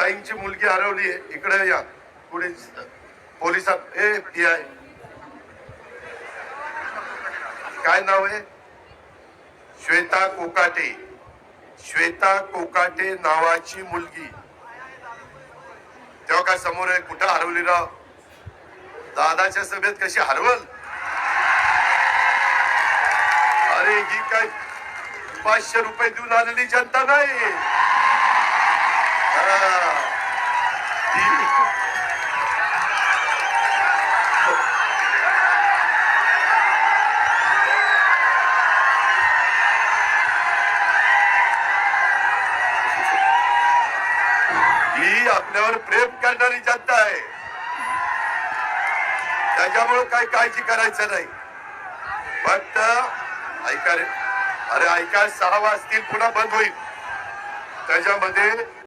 ताईंची मुलगी हरवली आहे, इकडे या पुढे पोलिसात. आहे काय नाव आहे? श्वेता कोकाटे. श्वेता कोकाटे नावाची मुलगी. तेव्हा काय समोर आहे, कुठं हरवली राव? दादाच्या सभेत कशी हरवल? अरे ही काय 500 रुपये देऊन आलेली जनता नाही. ही आपल्यावर प्रेम करणारी जनता आहे, त्याच्यामुळे काय काळजी करायचं नाही. फक्त ऐका रे, अरे ऐका, 6 वाजतील पुन्हा बंद होईल, त्याच्यामध्ये